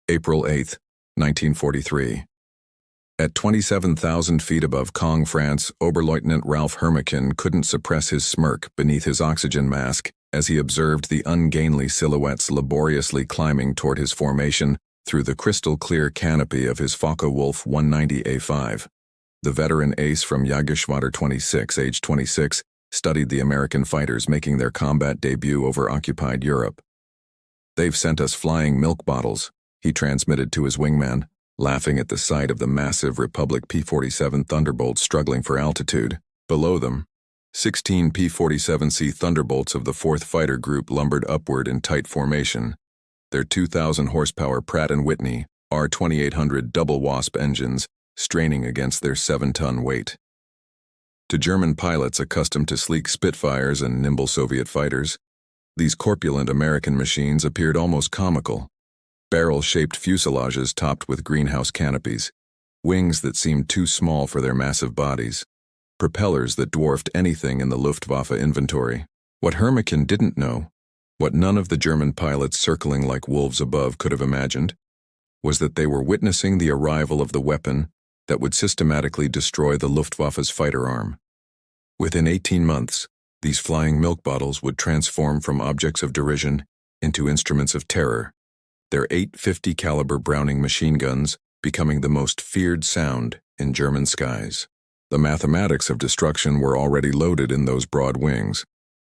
April 8, 1943. At 27,000 feet above Caen, France, Oberleutnant Ralph Hermikin couldn't suppress his smirk beneath his oxygen mask as he observed the ungainly silhouettes laboriously climbing toward his formation through the crystal-clear canopy of his Focke-Wulf 190A5. The veteran ace from Jägerschwader 26, age 26, studied the American fighters making their combat debut over occupied Europe. "They've sent us flying milk bottles," he transmitted to his wingman, laughing at the sight of the massive Republic P-47 Thunderbolt struggling for altitude. Below them, 16 P-47C Thunderbolts of the 4th Fighter Group lumbered upward in tight formation, their 2,000 horsepower Pratt & Whitney R2800 double wasp engines straining against their 7-ton weight. To German pilots accustomed to sleek Spitfires and nimble Soviet fighters, these corpulent American machines appeared almost comical. Barrel-shaped fuselages topped with greenhouse canopies, wings that seemed too small for their massive bodies, propellers that dwarfed anything in the Luftwaffe inventory. What Hermikin didn't know, what none of the German pilots circling like wolves above could have imagined, was that they were witnessing the arrival of the weapon that would systematically destroy the Luftwaffe's fighter arm. Within 18 months, these flying milk bottles would transform from objects of derision into instruments of terror, their .850 caliber Browning machine guns becoming the most feared sound in German skies. The mathematics of destruction were already loaded in those broad wings.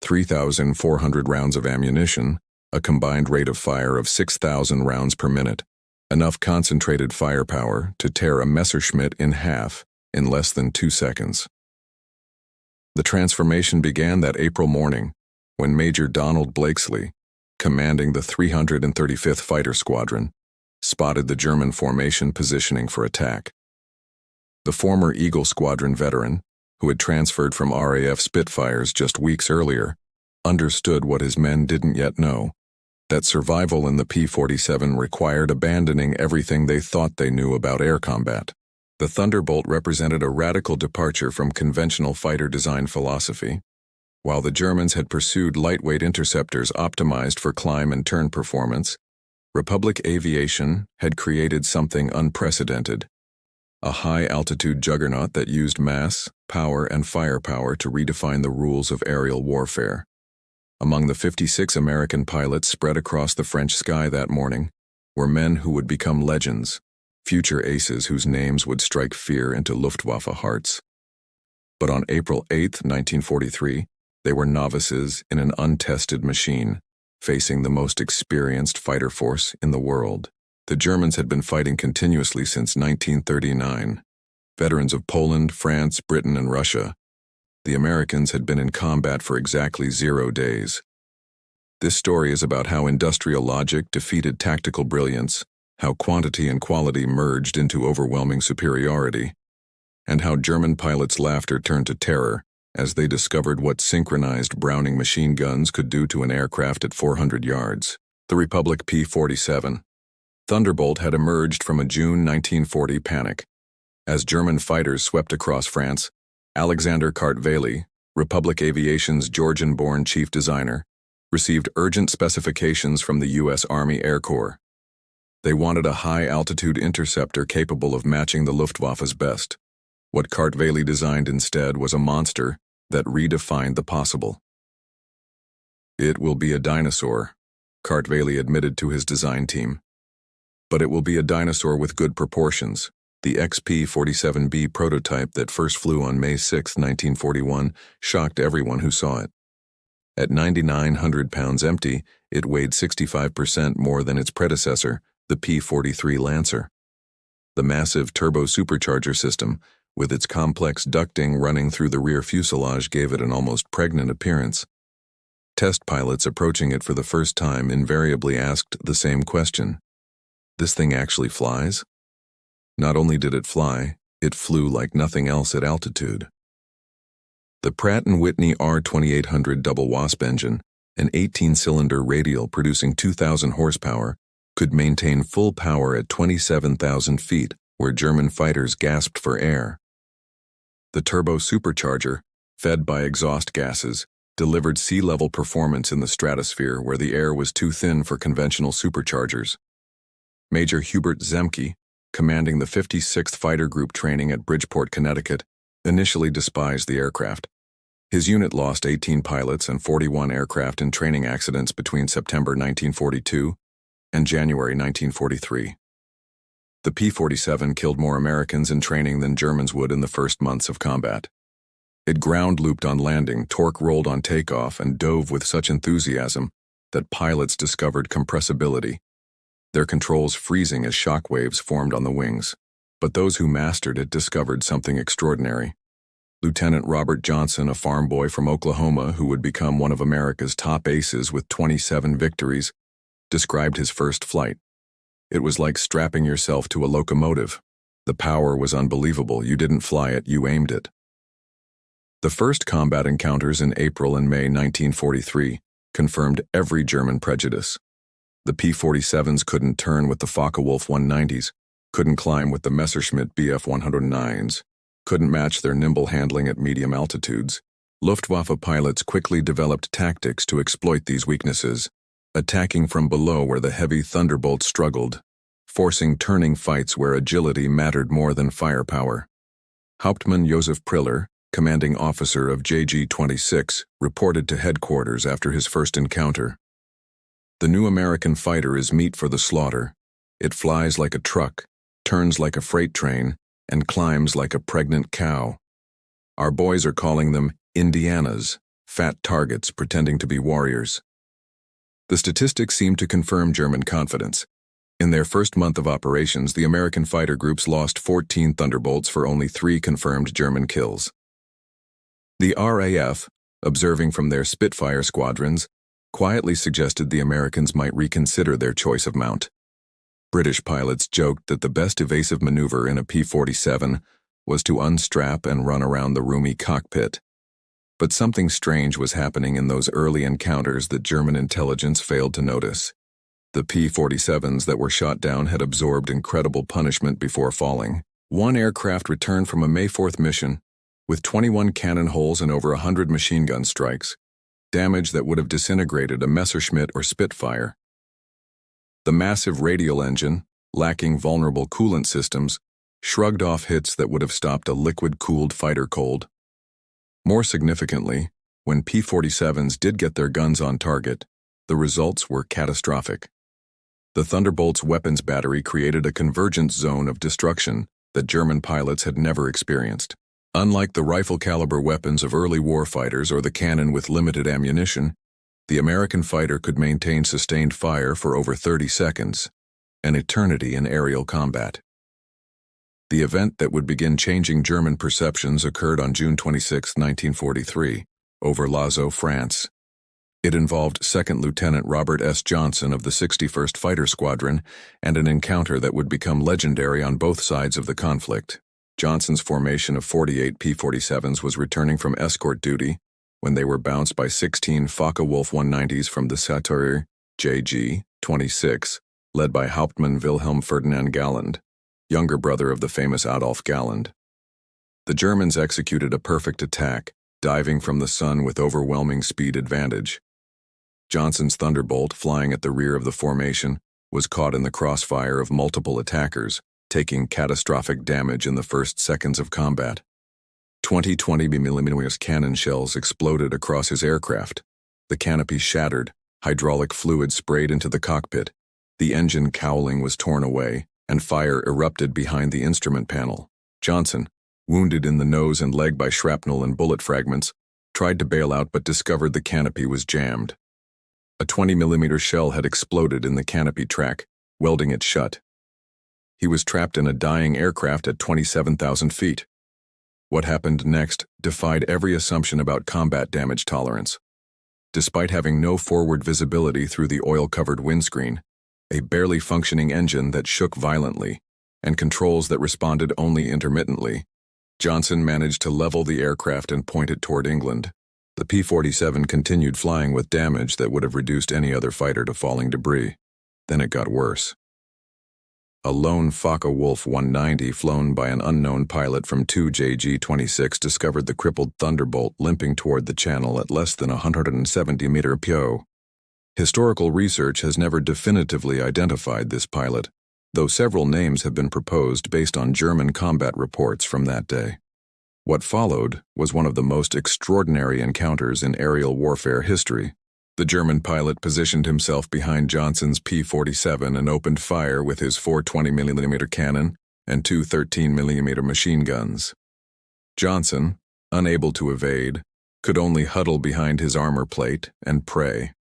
3,400 rounds of ammunition, a combined rate of fire of 6,000 rounds per minute, enough concentrated firepower to tear a Messerschmitt in half in less than 2 seconds. The transformation began that April morning when Major Donald Blakesley, commanding the 335th Fighter Squadron, spotted the German formation positioning for attack. The former Eagle Squadron veteran, who had transferred from RAF Spitfires just weeks earlier, understood what his men didn't yet know, that survival in the P-47 required abandoning everything they thought they knew about air combat. The Thunderbolt represented a radical departure from conventional fighter design philosophy. While the Germans had pursued lightweight interceptors optimized for climb and turn performance, Republic Aviation had created something unprecedented, a high-altitude juggernaut that used mass, power, and firepower to redefine the rules of aerial warfare. Among the 56 American pilots spread across the French sky that morning were men who would become legends, future aces whose names would strike fear into Luftwaffe hearts. But on April 8, 1943, they were novices in an untested machine, facing the most experienced fighter force in the world. The Germans had been fighting continuously since 1939. Veterans of Poland, France, Britain, and Russia, the Americans had been in combat for exactly 0 days. This story is about how industrial logic defeated tactical brilliance, how quantity and quality merged into overwhelming superiority, and how German pilots' laughter turned to terror as they discovered what synchronized Browning machine guns could do to an aircraft at 400 yards. The Republic P-47 Thunderbolt had emerged from a June 1940 panic. As German fighters swept across France, Alexander Kartveli, Republic Aviation's Georgian-born chief designer, received urgent specifications from the U.S. Army Air Corps. They wanted a high-altitude interceptor capable of matching the Luftwaffe's best. What Kartveli designed instead was a monster that redefined the possible. "It will be a dinosaur," Kartveli admitted to his design team. "But it will be a dinosaur with good proportions." The XP-47B prototype that first flew on May 6, 1941, shocked everyone who saw it. At 9,900 pounds empty, it weighed 65% more than its predecessor, the P-43 Lancer. The massive turbo-supercharger system, with its complex ducting running through the rear fuselage, gave it an almost pregnant appearance. Test pilots approaching it for the first time invariably asked the same question: "This thing actually flies?" Not only did it fly, it flew like nothing else at altitude. The Pratt & Whitney R2800 double wasp engine, an 18-cylinder radial producing 2,000 horsepower, could maintain full power at 27,000 feet, where German fighters gasped for air. The turbo supercharger, fed by exhaust gases, delivered sea-level performance in the stratosphere where the air was too thin for conventional superchargers. Major Hubert Zemke, commanding the 56th Fighter Group training at Bridgeport, Connecticut, initially despised the aircraft. His unit lost 18 pilots and 41 aircraft in training accidents between September 1942 and January 1943. The P-47 killed more Americans in training than Germans would in the first months of combat. It ground-looped on landing, torque-rolled on takeoff, and dove with such enthusiasm that pilots discovered compressibility, their controls freezing as shock waves formed on the wings. But those who mastered it discovered something extraordinary. Lieutenant Robert Johnson, a farm boy from Oklahoma who would become one of America's top aces with 27 victories, described his first flight. It was like strapping yourself to a locomotive. The power was unbelievable. You didn't fly it, you aimed it. The first combat encounters in April and May 1943 confirmed every German prejudice. The P-47s couldn't turn with the Focke-Wulf 190s, couldn't climb with the Messerschmitt Bf 109s, couldn't match their nimble handling at medium altitudes. Luftwaffe pilots quickly developed tactics to exploit these weaknesses, attacking from below where the heavy Thunderbolt struggled, forcing turning fights where agility mattered more than firepower. Hauptmann Josef Priller, commanding officer of JG-26, reported to headquarters after his first encounter. "The new American fighter is meat for the slaughter. It flies like a truck, turns like a freight train, and climbs like a pregnant cow. Our boys are calling them Indianas, fat targets pretending to be warriors." The statistics seem to confirm German confidence. In their first month of operations, the American fighter groups lost 14 Thunderbolts for only 3 confirmed German kills. The RAF, observing from their Spitfire squadrons, quietly suggested the Americans might reconsider their choice of mount. British pilots joked that the best evasive maneuver in a P-47 was to unstrap and run around the roomy cockpit. But something strange was happening in those early encounters that German intelligence failed to notice. The P-47s that were shot down had absorbed incredible punishment before falling. One aircraft returned from a May 4th mission with 21 cannon holes and over 100 machine gun strikes, damage that would have disintegrated a Messerschmitt or Spitfire. The massive radial engine, lacking vulnerable coolant systems, shrugged off hits that would have stopped a liquid-cooled fighter cold. More significantly, when P-47s did get their guns on target, the results were catastrophic. The Thunderbolt's weapons battery created a convergence zone of destruction that German pilots had never experienced. Unlike the rifle-caliber weapons of early warfighters or the cannon with limited ammunition, the American fighter could maintain sustained fire for over 30 seconds, an eternity in aerial combat. The event that would begin changing German perceptions occurred on June 26, 1943, over Lazo, France. It involved 2nd Lieutenant Robert S. Johnson of the 61st Fighter Squadron and an encounter that would become legendary on both sides of the conflict. Johnson's formation of 48 P-47s was returning from escort duty when they were bounced by 16 Focke-Wulf 190s from the Satire JG-26, led by Hauptmann Wilhelm Ferdinand Galland, younger brother of the famous Adolf Galland. The Germans executed a perfect attack, diving from the sun with overwhelming speed advantage. Johnson's Thunderbolt, flying at the rear of the formation, was caught in the crossfire of multiple attackers, taking catastrophic damage in the first seconds of combat. 20 20mm cannon shells exploded across his aircraft. The canopy shattered, hydraulic fluid sprayed into the cockpit, the engine cowling was torn away, and fire erupted behind the instrument panel. Johnson, wounded in the nose and leg by shrapnel and bullet fragments, tried to bail out but discovered the canopy was jammed. A 20mm shell had exploded in the canopy track, welding it shut. He was trapped in a dying aircraft at 27,000 feet. What happened next defied every assumption about combat damage tolerance. Despite having no forward visibility through the oil-covered windscreen, a barely functioning engine that shook violently, and controls that responded only intermittently, Johnson managed to level the aircraft and point it toward England. The P-47 continued flying with damage that would have reduced any other fighter to falling debris. Then it got worse. A lone Focke-Wulf 190 flown by an unknown pilot from 2 JG-26 discovered the crippled Thunderbolt limping toward the channel at less than 170-meter PO. Historical research has never definitively identified this pilot, though several names have been proposed based on German combat reports from that day. What followed was one of the most extraordinary encounters in aerial warfare history. The German pilot positioned himself behind Johnson's P-47 and opened fire with his 420mm cannon and two 13mm machine guns. Johnson, unable to evade, could only huddle behind his armor plate and pray.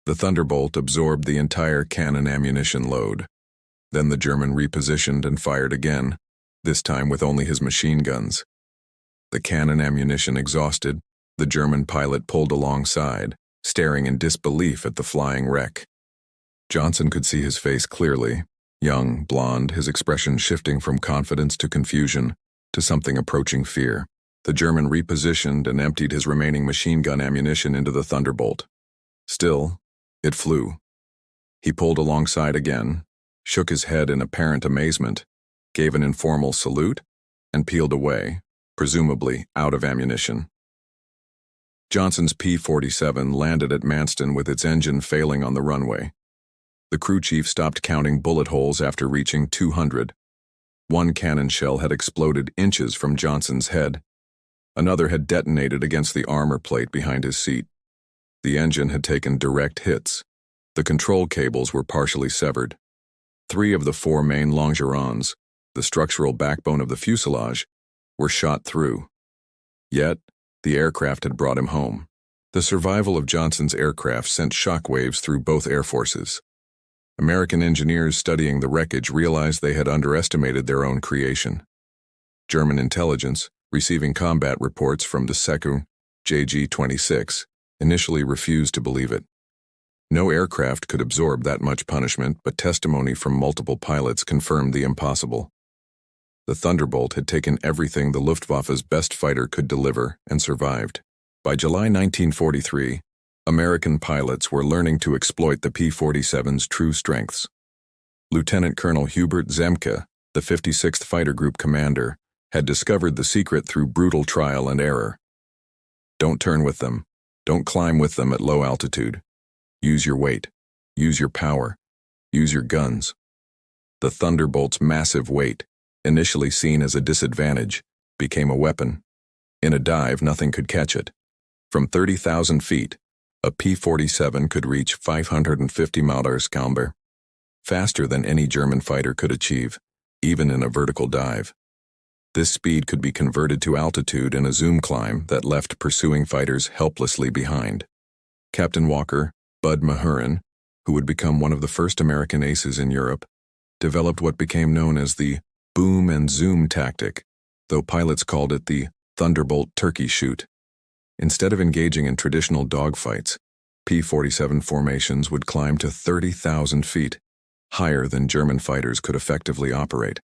The Thunderbolt absorbed the entire cannon ammunition load. Then the German repositioned and fired again, this time with only his machine guns. The cannon ammunition exhausted, the German pilot pulled alongside, staring in disbelief at the flying wreck. Johnson could see his face clearly, young, blonde, his expression shifting from confidence to confusion to something approaching fear. The German repositioned and emptied his remaining machine gun ammunition into the Thunderbolt. Still, it flew. He pulled alongside again, shook his head in apparent amazement, gave an informal salute, and peeled away, presumably out of ammunition. Johnson's P-47 landed at Manston with its engine failing on the runway. The crew chief stopped counting bullet holes after reaching 200. One cannon shell had exploded inches from Johnson's head. Another had detonated against the armor plate behind his seat. The engine had taken direct hits. The control cables were partially severed. 3 of the 4 main longerons, the structural backbone of the fuselage, were shot through. Yet, the aircraft had brought him home. The survival of Johnson's aircraft sent shockwaves through both air forces. American engineers studying the wreckage realized they had underestimated their own creation. German intelligence, receiving combat reports from the Second JG-26, initially refused to believe it. No aircraft could absorb that much punishment, but testimony from multiple pilots confirmed the impossible. The Thunderbolt had taken everything the Luftwaffe's best fighter could deliver and survived. By July 1943, American pilots were learning to exploit the P-47's true strengths. Lieutenant Colonel Hubert Zemke, the 56th Fighter Group commander, had discovered the secret through brutal trial and error. Don't turn with them. Don't climb with them at low altitude. Use your weight. Use your power. Use your guns. The Thunderbolt's massive weight, initially seen as a disadvantage, became a weapon. In a dive, nothing could catch it. From 30,000 feet, a P-47 could reach 550 mph, faster than any German fighter could achieve, even in a vertical dive. This speed could be converted to altitude in a zoom climb that left pursuing fighters helplessly behind. Captain Walker, Bud Mahurin, who would become one of the first American aces in Europe, developed what became known as the boom and zoom tactic, though pilots called it the Thunderbolt turkey shoot. Instead of engaging in traditional dogfights, P-47 formations would climb to 30,000 feet, higher than German fighters could effectively operate.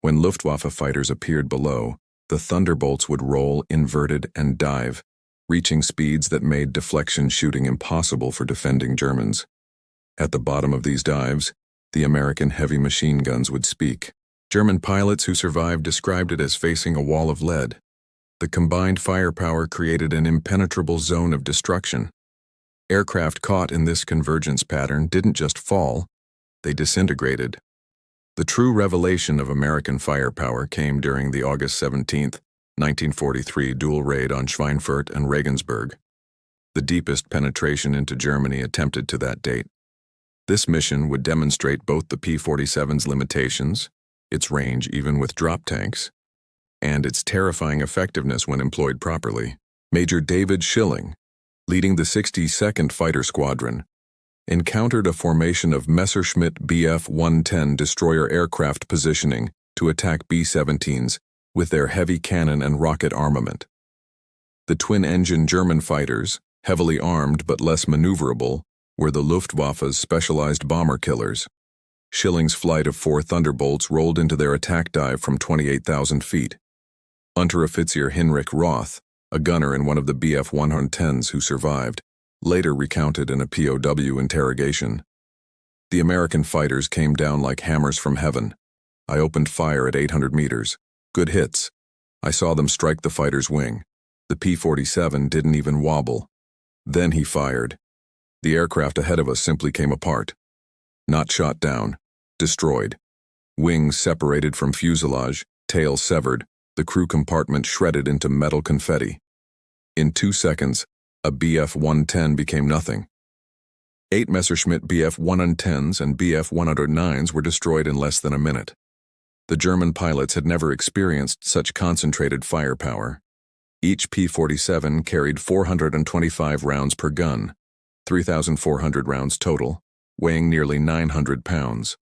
When Luftwaffe fighters appeared below, the Thunderbolts would roll inverted and dive, reaching speeds that made deflection shooting impossible for defending Germans. At the bottom of these dives, the American heavy machine guns would speak. German pilots who survived described it as facing a wall of lead. The combined firepower created an impenetrable zone of destruction. Aircraft caught in this convergence pattern didn't just fall, they disintegrated. The true revelation of American firepower came during the August 17, 1943 dual raid on Schweinfurt and Regensburg, the deepest penetration into Germany attempted to that date. This mission would demonstrate both the P-47's limitations, its range even with drop tanks, and its terrifying effectiveness when employed properly. Major David Schilling, leading the 62nd Fighter Squadron, encountered a formation of Messerschmitt Bf-110 destroyer aircraft positioning to attack B-17s with their heavy cannon and rocket armament. The twin-engine German fighters, heavily armed but less maneuverable, were the Luftwaffe's specialized bomber killers. Schilling's flight of 4 Thunderbolts rolled into their attack dive from 28,000 feet. Unteroffizier Hinrich Roth, a gunner in one of the Bf-110s who survived, later recounted in a POW interrogation. The American fighters came down like hammers from heaven. I opened fire at 800 meters. Good hits. I saw them strike the fighter's wing. The P-47 didn't even wobble. Then he fired. The aircraft ahead of us simply came apart. Not shot down, destroyed. Wings separated from fuselage, tail severed, the crew compartment shredded into metal confetti. In 2 seconds, a Bf-110 became nothing. 8 Messerschmitt Bf-110s and Bf-109s were destroyed in less than a minute. The German pilots had never experienced such concentrated firepower. Each P-47 carried 425 rounds per gun, 3,400 rounds total, weighing nearly 900 pounds.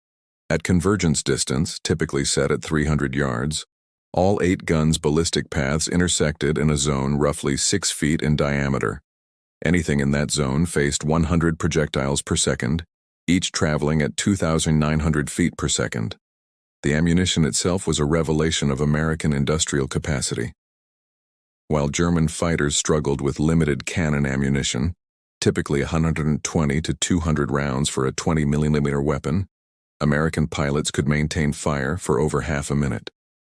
At convergence distance, typically set at 300 yards, all 8 guns' ballistic paths intersected in a zone roughly 6 feet in diameter. Anything in that zone faced 100 projectiles per second, each traveling at 2,900 feet per second. The ammunition itself was a revelation of American industrial capacity. While German fighters struggled with limited cannon ammunition, typically 120 to 200 rounds for a 20mm weapon, American pilots could maintain fire for over half a minute.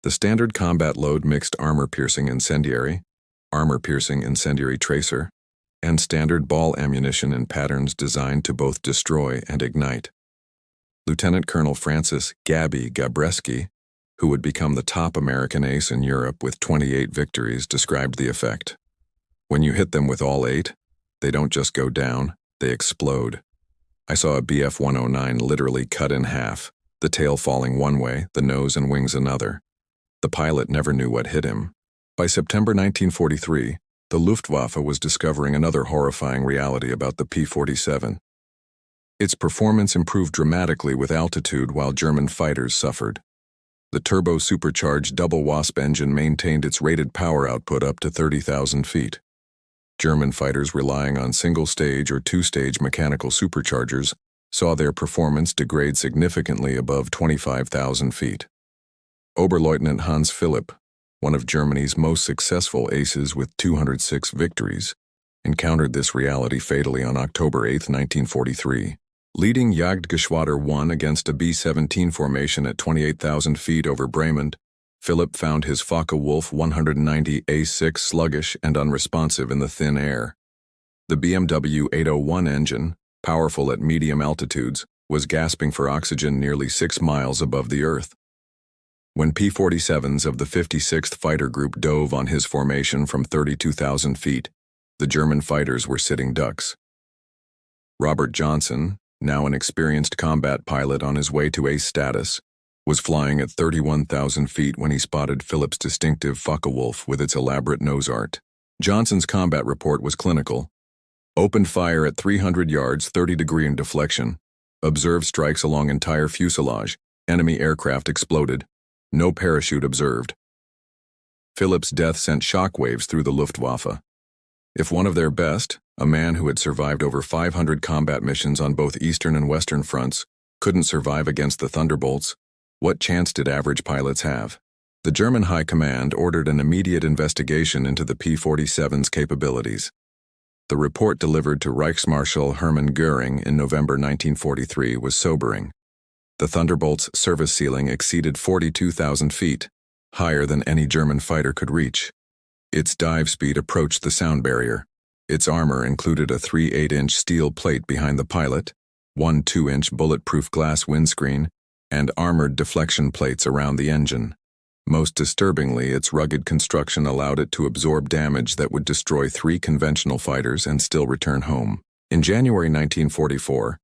The standard combat load mixed armor-piercing incendiary tracer, and standard ball ammunition in patterns designed to both destroy and ignite. Lieutenant Colonel Francis "Gabby" Gabreski, who would become the top American ace in Europe with 28 victories, described the effect. When you hit them with all 8, they don't just go down, they explode. I saw a Bf-109 literally cut in half, the tail falling one way, the nose and wings another. The pilot never knew what hit him. By September 1943, the Luftwaffe was discovering another horrifying reality about the P-47. Its performance improved dramatically with altitude while German fighters suffered. The turbo-supercharged double Wasp engine maintained its rated power output up to 30,000 feet. German fighters relying on single-stage or two-stage mechanical superchargers saw their performance degrade significantly above 25,000 feet. Oberleutnant Hans Philipp, one of Germany's most successful aces with 206 victories, encountered this reality fatally on October 8, 1943. Leading Jagdgeschwader 1 against a B-17 formation at 28,000 feet over Bremen, Philipp found his Focke-Wulf 190 A6 sluggish and unresponsive in the thin air. The BMW 801 engine, powerful at medium altitudes, was gasping for oxygen nearly 6 miles above the Earth. When P-47s of the 56th Fighter Group dove on his formation from 32,000 feet, the German fighters were sitting ducks. Robert Johnson, now an experienced combat pilot on his way to ace status, was flying at 31,000 feet when he spotted Philipp's distinctive Focke-Wulf with its elaborate nose art. Johnson's combat report was clinical. Opened fire at 300 yards, 30-degree in deflection. Observed strikes along entire fuselage. Enemy aircraft exploded. No parachute observed. Philipp's death sent shockwaves through the Luftwaffe. If one of their best, a man who had survived over 500 combat missions on both Eastern and Western fronts, couldn't survive against the Thunderbolts, what chance did average pilots have? The German High Command ordered an immediate investigation into the P-47's capabilities. The report delivered to Reichsmarschall Hermann Göring in November 1943 was sobering. The Thunderbolt's service ceiling exceeded 42,000 feet, higher than any German fighter could reach. Its dive speed approached the sound barrier. Its armor included a 3/8-inch steel plate behind the pilot, one 2-inch bulletproof glass windscreen, and armored deflection plates around the engine. Most disturbingly, its rugged construction allowed it to absorb damage that would destroy 3 conventional fighters and still return home. In January 1944,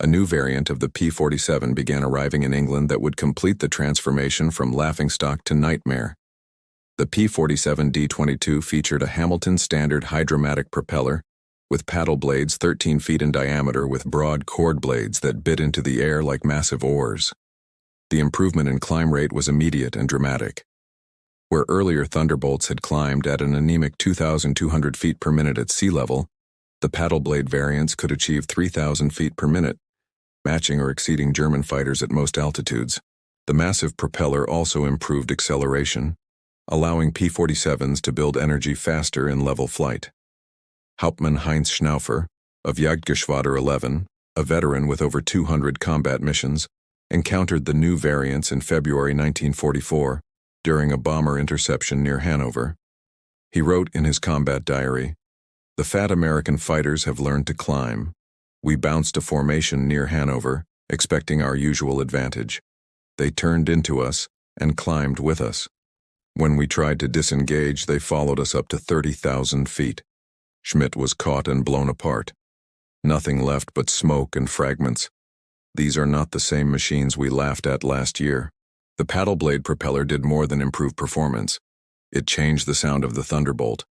a new variant of the P-47 began arriving in England that would complete the transformation from laughingstock to nightmare. The P-47 D-22 featured a Hamilton standard hydromatic propeller with paddle blades 13 feet in diameter with broad cord blades that bit into the air like massive oars. The improvement in climb rate was immediate and dramatic. Where earlier Thunderbolts had climbed at an anemic 2,200 feet per minute at sea level, the paddle blade variants could achieve 3,000 feet per minute, matching or exceeding German fighters at most altitudes. The massive propeller also improved acceleration, allowing P-47s to build energy faster in level flight. Hauptmann Heinz Schnaufer, of Jagdgeschwader 11, a veteran with over 200 combat missions, encountered the new variants in February 1944 during a bomber interception near Hanover. He wrote in his combat diary, "The fat American fighters have learned to climb. We bounced a formation near Hanover, expecting our usual advantage. They turned into us and climbed with us. When we tried to disengage, they followed us up to 30,000 feet. Schmidt was caught and blown apart. Nothing left but smoke and fragments. These are not the same machines we laughed at last year. The paddle blade propeller did more than improve performance. It changed the sound of the Thunderbolt.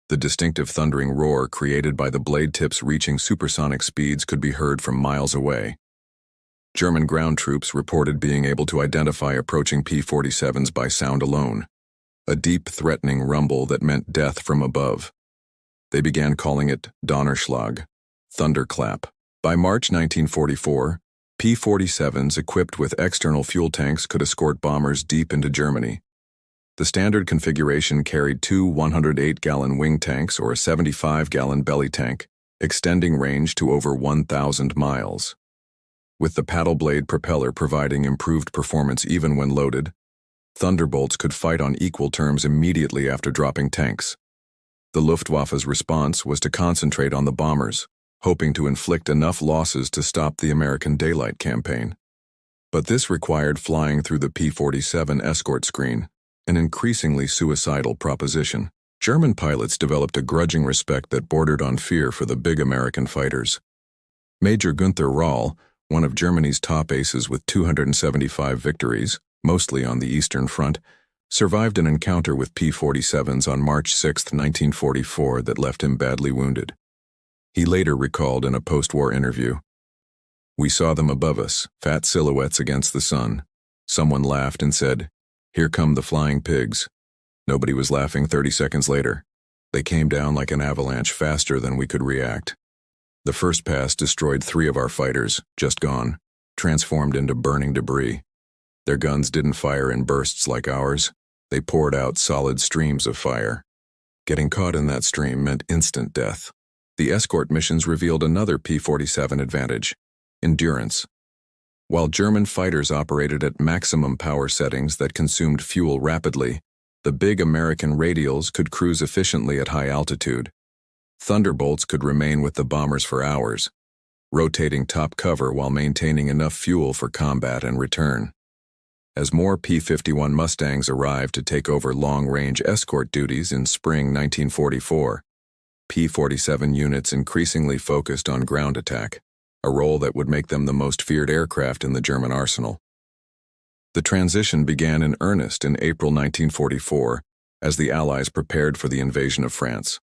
The distinctive thundering roar created by the blade tips reaching supersonic speeds could be heard from miles away. German ground troops reported being able to identify approaching P-47s by sound alone, a deep, threatening rumble that meant death from above. They began calling it Donnerschlag, thunderclap. By March 1944, P-47s equipped with external fuel tanks could escort bombers deep into Germany. The standard configuration carried two 108-gallon wing tanks or a 75-gallon belly tank, extending range to over 1,000 miles. With the paddle blade propeller providing improved performance even when loaded, Thunderbolts could fight on equal terms immediately after dropping tanks. The Luftwaffe's response was to concentrate on the bombers, hoping to inflict enough losses to stop the American daylight campaign. But this required flying through the P-47 escort screen, an increasingly suicidal proposition. German pilots developed a grudging respect that bordered on fear for the big American fighters. Major Günther Röhl, one of Germany's top aces with 275 victories, mostly on the Eastern Front, survived an encounter with P-47s on March 6, 1944 that left him badly wounded. He later recalled in a post-war interview, "We saw them above us, fat silhouettes against the sun. Someone laughed and said, 'Here come the flying pigs.' Nobody was laughing 30 seconds later. They came down like an avalanche faster than we could react. The first pass destroyed 3 of our fighters, just gone, transformed into burning debris. Their guns didn't fire in bursts like ours. They poured out solid streams of fire. Getting caught in that stream meant instant death." The escort missions revealed another P-47 advantage: endurance. While German fighters operated at maximum power settings that consumed fuel rapidly, the big American radials could cruise efficiently at high altitude. Thunderbolts could remain with the bombers for hours, rotating top cover while maintaining enough fuel for combat and return. As more P-51 Mustangs arrived to take over long-range escort duties in spring 1944, P-47 units increasingly focused on ground attack, a role that would make them the most feared aircraft in the German arsenal. The transition began in earnest in April 1944 as the Allies prepared for the invasion of France.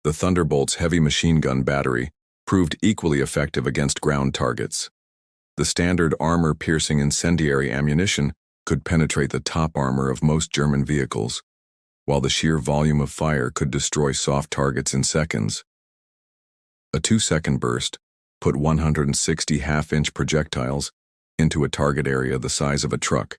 The Thunderbolt's heavy machine gun battery proved equally effective against ground targets. The standard armor-piercing incendiary ammunition could penetrate the top armor of most German vehicles, while the sheer volume of fire could destroy soft targets in seconds. A 2-second burst put 160 half-inch projectiles into a target area the size of a truck,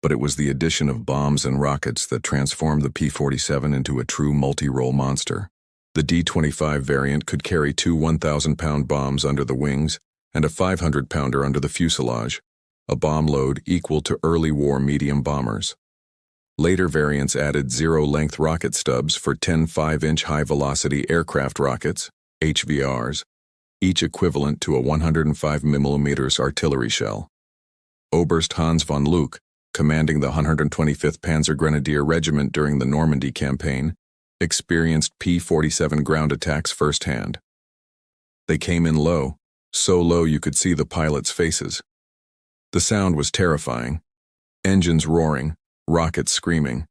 but it was the addition of bombs and rockets that transformed the P-47 into a true multi-role monster. The D-25 variant could carry 2 1,000-pound bombs under the wings and a 500-pounder under the fuselage, a bomb load equal to early war medium bombers. Later variants added zero-length rocket stubs for 10 5-inch high-velocity aircraft rockets, HVRs, each equivalent to a 105 mm artillery shell. Oberst Hans von Luch, commanding the 125th Panzer Grenadier Regiment during the Normandy campaign, experienced P-47 ground attacks firsthand. They came in low, so low you could see the pilots' faces. The sound was terrifying. Engines roaring, rockets screaming.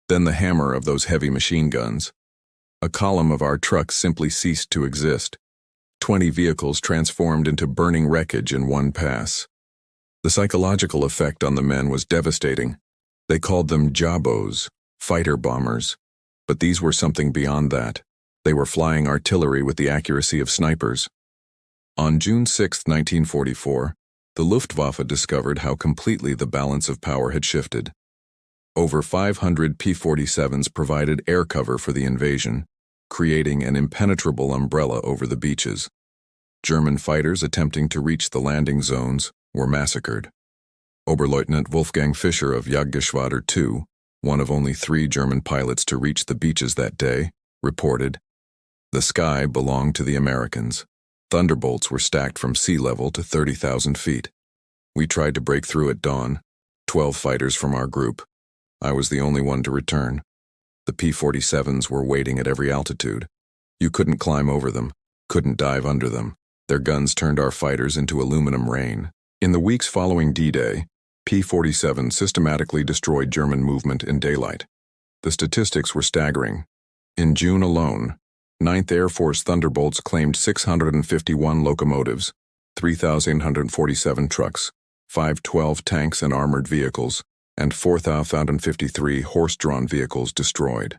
Then the hammer of those heavy machine guns. A column of our trucks simply ceased to exist. 20 vehicles transformed into burning wreckage in one pass. The psychological effect on the men was devastating. They called them jabos, fighter bombers. But these were something beyond that. They were flying artillery with the accuracy of snipers. On June 6, 1944, the Luftwaffe discovered how completely the balance of power had shifted. Over 500 P-47s provided air cover for the invasion, creating an impenetrable umbrella over the beaches. German fighters attempting to reach the landing zones were massacred. Oberleutnant Wolfgang Fischer of Jagdgeschwader II, one of only 3 German pilots to reach the beaches that day, reported, "The sky belonged to the Americans. Thunderbolts were stacked from sea level to 30,000 feet. We tried to break through at dawn, 12 fighters from our group. I was the only one to return. The P-47s were waiting at every altitude. You couldn't climb over them, couldn't dive under them. Their guns turned our fighters into aluminum rain. In the weeks following D-Day, P-47 systematically destroyed German movement in daylight. The statistics were staggering. In June alone, 9th Air Force Thunderbolts claimed 651 locomotives, 3,847 trucks, 512 tanks and armored vehicles, and 4,053 horse-drawn vehicles destroyed.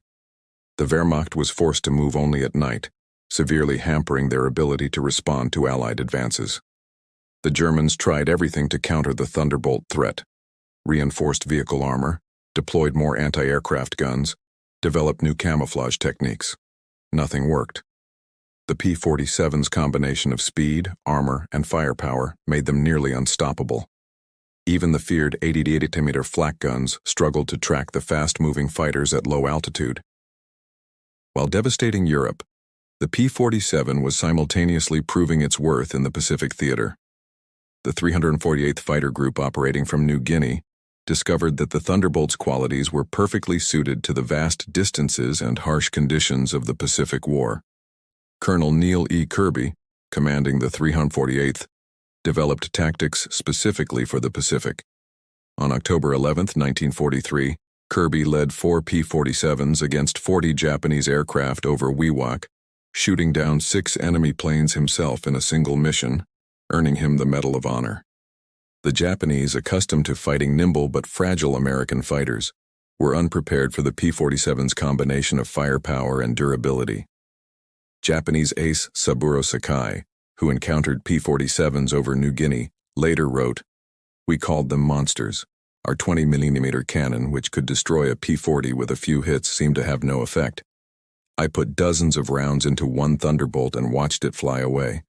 The Wehrmacht was forced to move only at night, severely hampering their ability to respond to Allied advances. The Germans tried everything to counter the Thunderbolt threat: reinforced vehicle armor, deployed more anti-aircraft guns, developed new camouflage techniques. Nothing worked. The P-47's combination of speed, armor, and firepower made them nearly unstoppable. Even the feared 80-80mm flak guns struggled to track the fast-moving fighters at low altitude. While devastating Europe, the P-47 was simultaneously proving its worth in the Pacific theater. The 348th Fighter Group operating from New Guinea discovered that the Thunderbolt's qualities were perfectly suited to the vast distances and harsh conditions of the Pacific War. Colonel Neil E. Kirby, commanding the 348th, developed tactics specifically for the Pacific. On October 11, 1943, Kirby led 4 P-47s against 40 Japanese aircraft over Wewak, shooting down 6 enemy planes himself in a single mission, earning him the Medal of Honor. The Japanese, accustomed to fighting nimble but fragile American fighters, were unprepared for the P-47's combination of firepower and durability. Japanese ace Saburo Sakai, who encountered P-47s over New Guinea, later wrote, "We called them monsters. Our 20mm cannon, which could destroy a P-40 with a few hits, seemed to have no effect. I put dozens of rounds into one Thunderbolt and watched it fly away.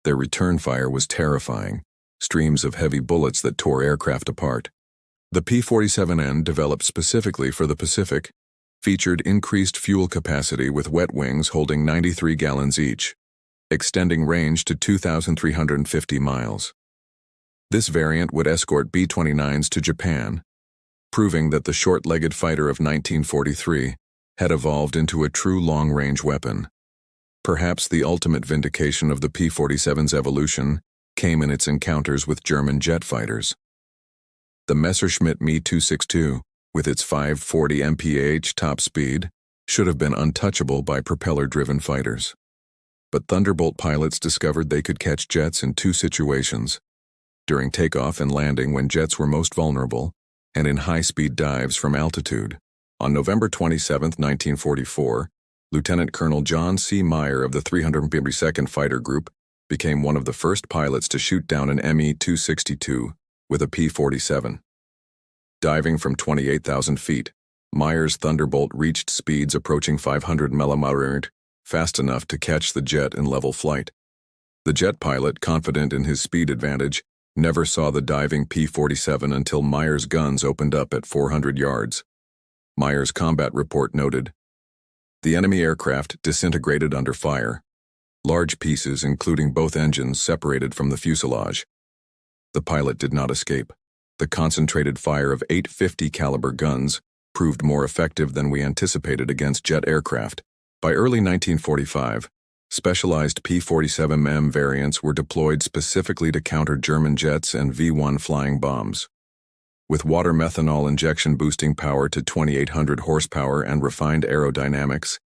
Their return fire was terrifying, streams of heavy bullets that tore aircraft apart." The P-47N, developed specifically for the Pacific, featured increased fuel capacity with wet wings holding 93 gallons each, extending range to 2,350 miles. This variant would escort B-29s to Japan, proving that the short-legged fighter of 1943 had evolved into a true long-range weapon. Perhaps the ultimate vindication of the P-47's evolution came in its encounters with German jet fighters. The Messerschmitt Me-262, with its 540 mph top speed, should have been untouchable by propeller-driven fighters. But Thunderbolt pilots discovered they could catch jets in 2 situations: during takeoff and landing when jets were most vulnerable, and in high-speed dives from altitude. On November 27, 1944, Lieutenant Colonel John C. Meyer of the 352nd Fighter Group became one of the first pilots to shoot down an Me-262 with a P-47. Diving from 28,000 feet, Meyer's Thunderbolt reached speeds approaching 500 mm, fast enough to catch the jet in level flight. The jet pilot, confident in his speed advantage, never saw the diving P-47 until Meyer's guns opened up at 400 yards. Meyer's combat report noted, "The enemy aircraft disintegrated under fire. Large pieces, including both engines, separated from the fuselage. The pilot did not escape. The concentrated fire of 850 caliber guns proved more effective than we anticipated against jet aircraft." By early 1945, specialized P-47M variants were deployed specifically to counter German jets and V-1 flying bombs. With water methanol injection boosting power to 2,800 horsepower and refined aerodynamics,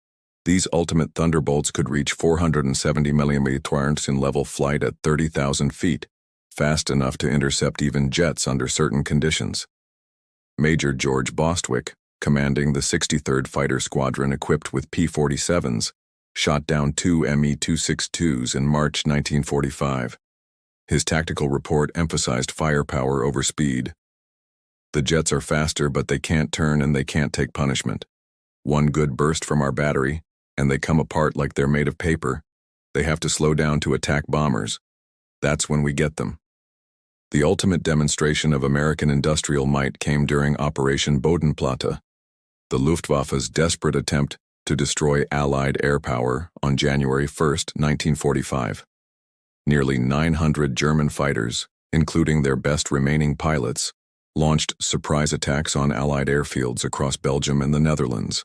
these ultimate Thunderbolts could reach 470 mm in level flight at 30,000 feet, fast enough to intercept even jets under certain conditions. Major George Bostwick, commanding the 63rd Fighter Squadron equipped with P-47s, shot down 2 Me-262s in March 1945. His tactical report emphasized firepower over speed. "The jets are faster, but they can't turn and they can't take punishment. One good burst from our battery, and they come apart like they're made of paper. They have to slow down to attack bombers. That's when we get them." The ultimate demonstration of American industrial might came during Operation Bodenplatte, the Luftwaffe's desperate attempt to destroy Allied air power on January 1, 1945. Nearly 900 German fighters, including their best remaining pilots, launched surprise attacks on Allied airfields across Belgium and the Netherlands.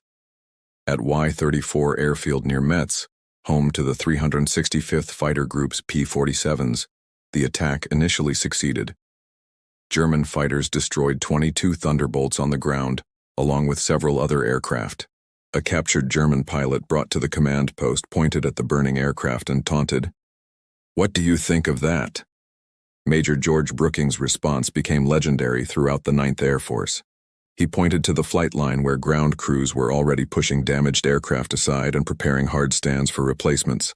At Y-34 airfield near Metz, home to the 365th Fighter Group's P-47s, the attack initially succeeded. German fighters destroyed 22 Thunderbolts on the ground, along with several other aircraft. A captured German pilot brought to the command post pointed at the burning aircraft and taunted, "What do you think of that?" Major George Brooking's response became legendary throughout the 9th Air Force. He pointed to the flight line where ground crews were already pushing damaged aircraft aside and preparing hard stands for replacements.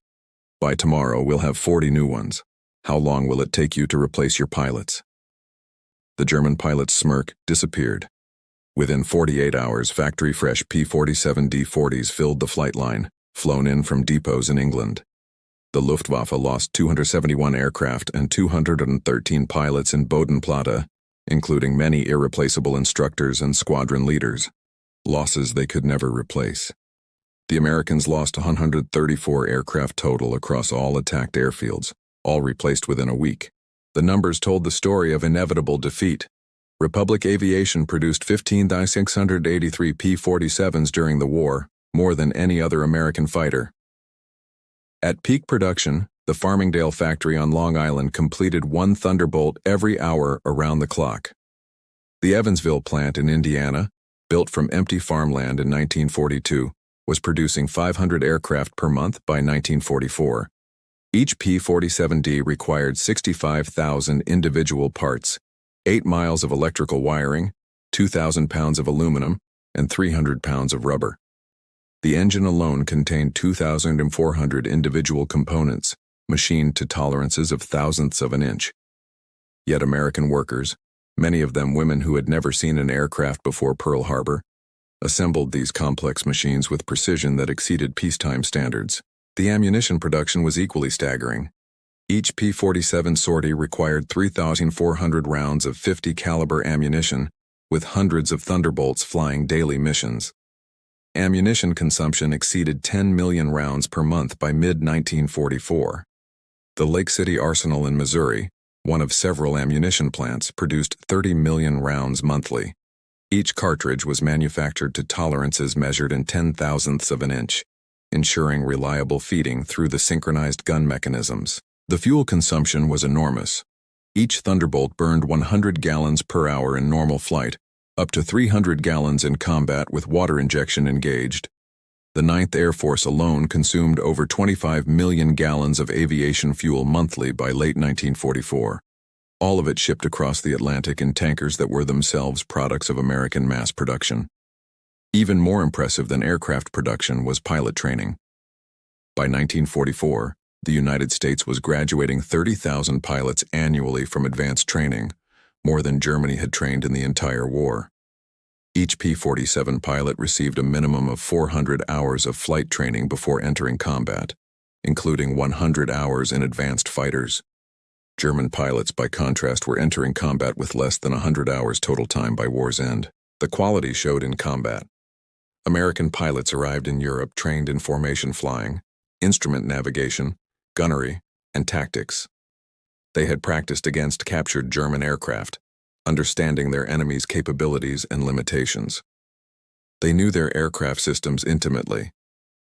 "By tomorrow, we'll have 40 new ones. How long will it take you to replace your pilots?" The German pilot's smirk disappeared. Within 48 hours, factory-fresh P-47 D-40s filled the flight line, flown in from depots in England. The Luftwaffe lost 271 aircraft and 213 pilots in Bodenplatte, including many irreplaceable instructors and squadron leaders, losses they could never replace. The Americans lost 134 aircraft total across all attacked airfields, all replaced within a week. The numbers told the story of inevitable defeat. Republic Aviation produced 15,683 P-47s during the war, more than any other American fighter. At peak production, the Farmingdale factory on Long Island completed one Thunderbolt every hour around the clock. The Evansville plant in Indiana, built from empty farmland in 1942, was producing 500 aircraft per month by 1944. Each P-47D required 65,000 individual parts, 8 miles of electrical wiring, 2,000 pounds of aluminum, and 300 pounds of rubber. The engine alone contained 2,400 individual components, machined to tolerances of thousandths of an inch. Yet American workers, many of them women who had never seen an aircraft before Pearl Harbor, assembled these complex machines with precision that exceeded peacetime standards. The ammunition production was equally staggering. Each P-47 sortie required 3,400 rounds of 50 caliber ammunition, with hundreds of Thunderbolts flying daily missions. Ammunition consumption exceeded 10 million rounds per month by mid-1944. The Lake City Arsenal in Missouri, one of several ammunition plants, produced 30 million rounds monthly. Each cartridge was manufactured to tolerances measured in 10,000ths of an inch, ensuring reliable feeding through the synchronized gun mechanisms. The fuel consumption was enormous. Each Thunderbolt burned 100 gallons per hour in normal flight, up to 300 gallons in combat with water injection engaged. The 9th Air Force alone consumed over 25 million gallons of aviation fuel monthly by late 1944, all of it shipped across the Atlantic in tankers that were themselves products of American mass production. Even more impressive than aircraft production was pilot training. By 1944, the United States was graduating 30,000 pilots annually from advanced training, more than Germany had trained in the entire war. Each P-47 pilot received a minimum of 400 hours of flight training before entering combat, including 100 hours in advanced fighters. German pilots, by contrast, were entering combat with less than 100 hours total time by war's end. The quality showed in combat. American pilots arrived in Europe trained in formation flying, instrument navigation, gunnery, and tactics. They had practiced against captured German aircraft, understanding their enemies' capabilities and limitations. They knew their aircraft systems intimately,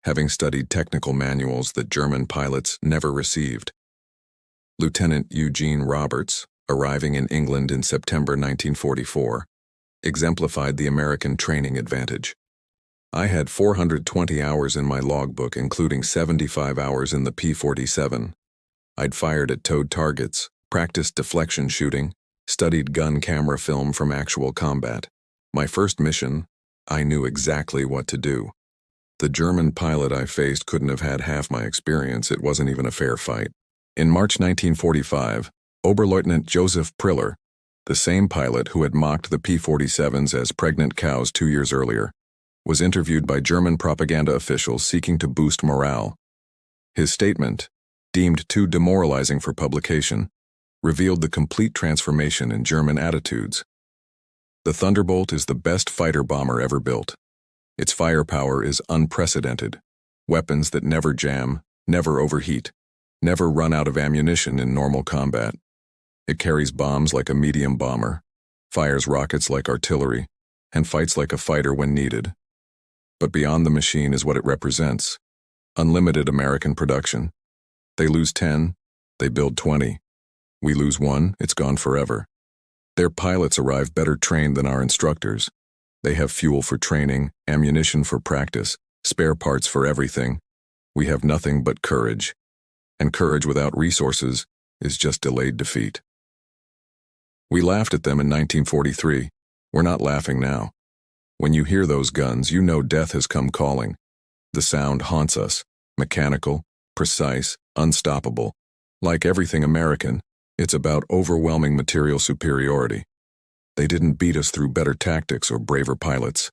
having studied technical manuals that German pilots never received. Lieutenant Eugene Roberts, arriving in England in September 1944, exemplified the American training advantage. "I had 420 hours in my logbook, including 75 hours in the P-47. I'd fired at towed targets, practiced deflection shooting, studied gun camera film from actual combat. My first mission, I knew exactly what to do. The German pilot I faced couldn't have had half my experience. It wasn't even a fair fight." In March 1945, Oberleutnant Joseph Priller, the same pilot who had mocked the P-47s as pregnant cows 2 years earlier, was interviewed by German propaganda officials seeking to boost morale. His statement, deemed too demoralizing for publication, revealed the complete transformation in German attitudes. "The Thunderbolt is the best fighter bomber ever built. Its firepower is unprecedented. Weapons that never jam, never overheat, never run out of ammunition in normal combat. It carries bombs like a medium bomber, fires rockets like artillery, and fights like a fighter when needed. But beyond the machine is what it represents: unlimited American production. They lose 10, they build 20. We lose 1, it's gone forever. Their pilots arrive better trained than our instructors. They have fuel for training, ammunition for practice, spare parts for everything. We have nothing but courage. And courage without resources is just delayed defeat. We laughed at them in 1943. We're not laughing now. When you hear those guns, you know death has come calling. The sound haunts us, mechanical, precise, unstoppable. Like everything American, it's about overwhelming material superiority. They didn't beat us through better tactics or braver pilots.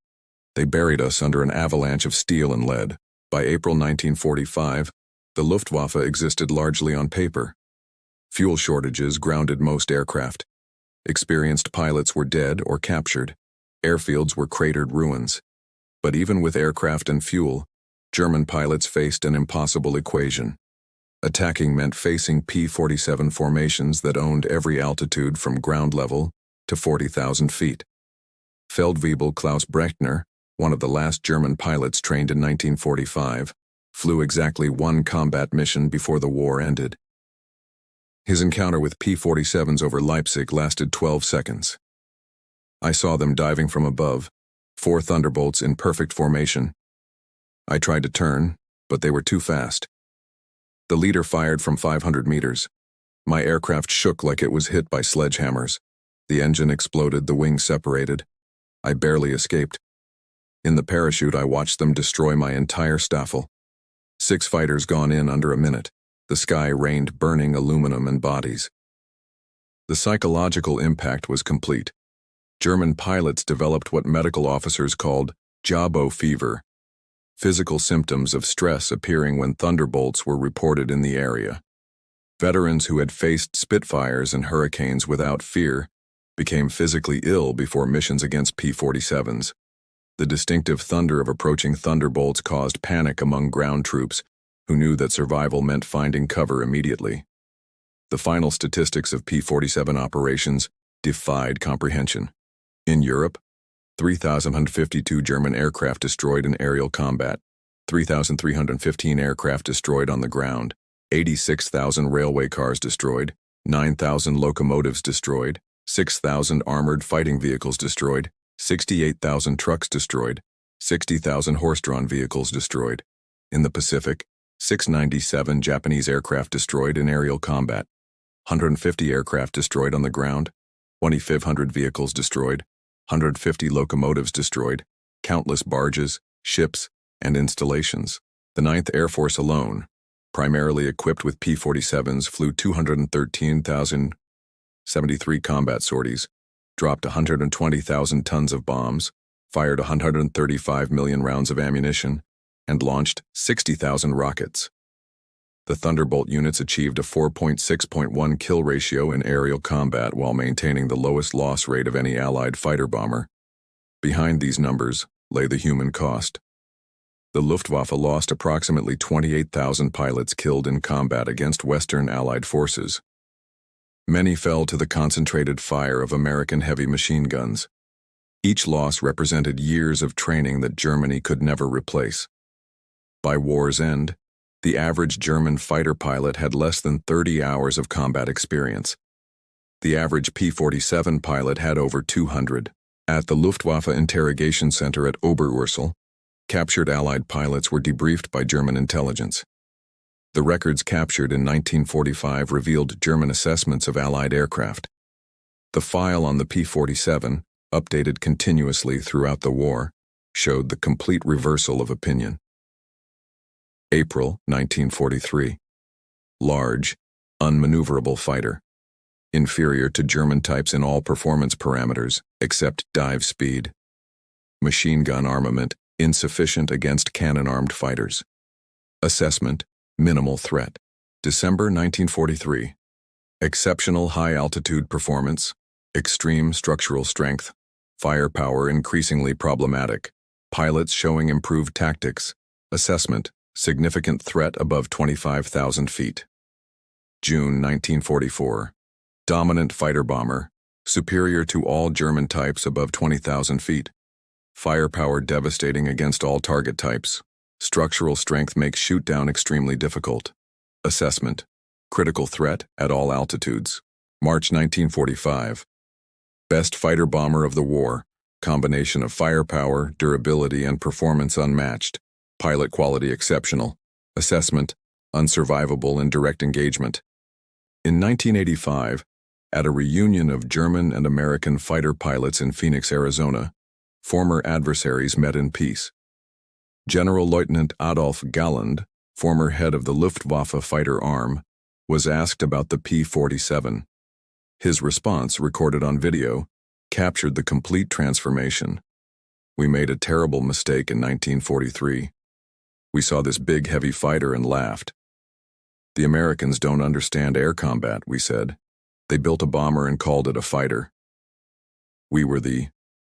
They buried us under an avalanche of steel and lead. By April 1945, the Luftwaffe existed largely on paper. Fuel shortages grounded most aircraft. Experienced pilots were dead or captured. Airfields were cratered ruins. But even with aircraft and fuel, German pilots faced an impossible equation. Attacking meant facing P-47 formations that owned every altitude from ground level to 40,000 feet. Feldwebel Klaus Brechtner, one of the last German pilots trained in 1945, flew exactly one combat mission before the war ended. His encounter with P-47s over Leipzig lasted 12 seconds. I saw them diving from above, 4 Thunderbolts in perfect formation. I tried to turn, but they were too fast. The leader fired from 500 meters. My aircraft shook like it was hit by sledgehammers. The engine exploded, the wings separated. I barely escaped. In the parachute, I watched them destroy my entire Staffel. 6 fighters gone in under a minute. The sky rained burning aluminum and bodies. The psychological impact was complete. German pilots developed what medical officers called Jabo fever, physical symptoms of stress appearing when Thunderbolts were reported in the area. Veterans who had faced Spitfires and Hurricanes without fear became physically ill before missions against P-47s. The distinctive thunder of approaching Thunderbolts caused panic among ground troops who knew that survival meant finding cover immediately. The final statistics of P-47 operations defied comprehension. In Europe, 3,152 German aircraft destroyed in aerial combat, 3,315 aircraft destroyed on the ground, 86,000 railway cars destroyed, 9,000 locomotives destroyed, 6,000 armored fighting vehicles destroyed, 68,000 trucks destroyed, 60,000 horse-drawn vehicles destroyed. In the Pacific, 697 Japanese aircraft destroyed in aerial combat, 150 aircraft destroyed on the ground, 2,500 vehicles destroyed, 150 locomotives destroyed, countless barges, ships, and installations. The 9th Air Force alone, primarily equipped with P-47s, flew 213,073 combat sorties, dropped 120,000 tons of bombs, fired 135 million rounds of ammunition, and launched 60,000 rockets. The Thunderbolt units achieved a 4.6.1 kill ratio in aerial combat while maintaining the lowest loss rate of any Allied fighter bomber. Behind these numbers lay the human cost. The Luftwaffe lost approximately 28,000 pilots killed in combat against Western Allied forces. Many fell to the concentrated fire of American heavy machine guns. Each loss represented years of training that Germany could never replace. By war's end, the average German fighter pilot had less than 30 hours of combat experience. The average P-47 pilot had over 200. At the Luftwaffe Interrogation Center at Oberursel, captured Allied pilots were debriefed by German intelligence. The records captured in 1945 revealed German assessments of Allied aircraft. The file on the P-47, updated continuously throughout the war, showed the complete reversal of opinion. April 1943. Large, unmaneuverable fighter. Inferior to German types in all performance parameters, except dive speed. Machine gun armament, insufficient against cannon-armed fighters. Assessment, minimal threat. December 1943. Exceptional high-altitude performance, extreme structural strength, firepower increasingly problematic, pilots showing improved tactics. Assessment, significant threat above 25,000 feet. June 1944. Dominant fighter bomber, superior to all German types above 20,000 feet. Firepower devastating against all target types. Structural strength makes shoot-down extremely difficult. Assessment: critical threat at all altitudes. March 1945. Best fighter bomber of the war. Combination of firepower, durability, and performance unmatched. Pilot quality exceptional. Assessment: unsurvivable in direct engagement. In 1985, at a reunion of German and American fighter pilots in Phoenix, Arizona, former adversaries met in peace. General Lieutenant Adolf Galland, former head of the Luftwaffe fighter arm, was asked about the P-47. His response, recorded on video, captured the complete transformation. "We made a terrible mistake in 1943. We saw this big, heavy fighter and laughed. The Americans don't understand air combat," we said. "They built a bomber and called it a fighter. We were the